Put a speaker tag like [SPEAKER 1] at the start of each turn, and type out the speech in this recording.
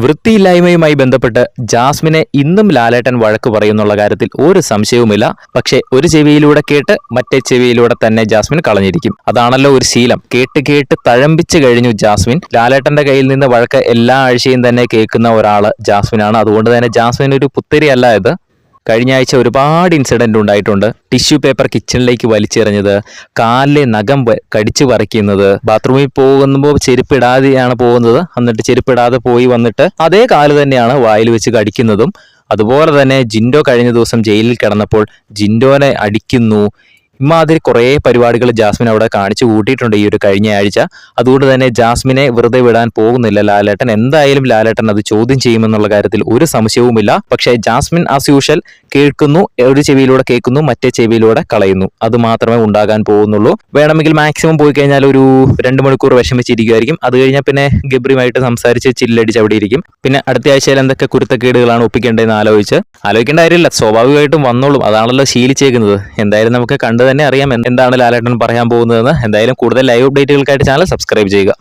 [SPEAKER 1] വൃത്തിയില്ലായ്മയുമായി ബന്ധപ്പെട്ട് ജാസ്മിനെ ഇന്നും ലാലേട്ടൻ വഴക്ക് പറയുന്നുള്ള കാര്യത്തിൽ ഒരു സംശയവുമില്ല. പക്ഷേ ഒരു ചെവിയിലൂടെ കേട്ട് മറ്റേ ചെവിയിലൂടെ തന്നെ ജാസ്മിൻ കളഞ്ഞിരിക്കും. അതാണല്ലോ ഒരു ശീലം. കേട്ട് കേട്ട് തഴമ്പിച്ചു കഴിഞ്ഞു ജാസ്മിൻ. ലാലേട്ടന്റെ കയ്യിൽ നിന്ന് വഴക്ക് എല്ലാ ആഴ്ചയും തന്നെ കേൾക്കുന്ന ഒരാള് ജാസ്മിനാണ്. അതുകൊണ്ട് തന്നെ ജാസ്മിൻ ഒരു പുത്തരിയല്ല ഇത്. കഴിഞ്ഞ ആഴ്ച ഒരുപാട് ഇൻസിഡന്റ് ഉണ്ടായിട്ടുണ്ട്. ടിഷ്യൂ പേപ്പർ കിച്ചണിലേക്ക് വലിച്ചെറിഞ്ഞത്, കാലിലെ നഖം കടിച്ചു പറിക്കുന്നത്, ബാത്റൂമിൽ പോകുമ്പോൾ ചെരുപ്പിടാതെയാണ് പോകുന്നത്, എന്നിട്ട് ചെരുപ്പിടാതെ പോയി വന്നിട്ട് അതേ കാല് തന്നെയാണ് വായിൽ വെച്ച് കടിക്കുന്നതും. അതുപോലെ തന്നെ ജിൻഡോ കഴിഞ്ഞ ദിവസം ജയിലിൽ കിടന്നപ്പോൾ ജിൻഡോനെ അടിക്കുന്നു. ഇമാതിരി കുറേ പരിപാടികൾ ജാസ്മിൻ അവിടെ കാണിച്ചു കൂട്ടിയിട്ടുണ്ട് ഈ ഒരു കഴിഞ്ഞ ആഴ്ച. അതുകൊണ്ട് തന്നെ ജാസ്മിനെ വെറുതെ വിടാൻ പോകുന്നില്ല ലാലേട്ടൻ. എന്തായാലും ലാലേട്ടൻ അത് ചോദ്യം ചെയ്യുമെന്നുള്ള കാര്യത്തിൽ ഒരു സംശയവുമില്ല. പക്ഷേ ജാസ്മിൻ ആസ് യൂഷ്വൽ കേൾക്കുന്നു, ഒരു ചെവിയിലൂടെ കേൾക്കുന്നു, മറ്റേ ചെവിയിലൂടെ കളയുന്നു. അത് മാത്രമേ ഉണ്ടാകാൻ പോകുന്നുള്ളൂ. വേണമെങ്കിൽ മാക്സിമം പോയി കഴിഞ്ഞാൽ ഒരു 2 മണിക്കൂർ വിഷമിച്ചിരിക്കുമായിരിക്കും. അത് കഴിഞ്ഞാൽ പിന്നെ ഗബ്രിയുമായിട്ട് സംസാരിച്ച് ചില്ലടിച്ച് അവിടെ ഇരിക്കും. പിന്നെ അടുത്ത ആഴ്ചയിൽ എന്തൊക്കെ കുരുത്തക്കേടുകളാണ് ഒപ്പിക്കേണ്ടതെന്ന് ആലോചിക്കേണ്ട കാര്യമില്ല. സ്വാഭാവികമായിട്ടും വന്നോളും. അതാണല്ലോ ശീലിച്ചേക്കുന്നത്. എന്തായാലും നമുക്ക് കണ്ടു തന്നെ അറിയാം എന്താണ് ലാലേട്ടൻ പറയാൻ പോകുന്നതെന്ന്. എന്തായാലും കൂടുതൽ ലൈവ് അപ്ഡേറ്റുകൾക്കായിട്ട് ചാനൽ സബ്സ്ക്രൈബ് ചെയ്യുക.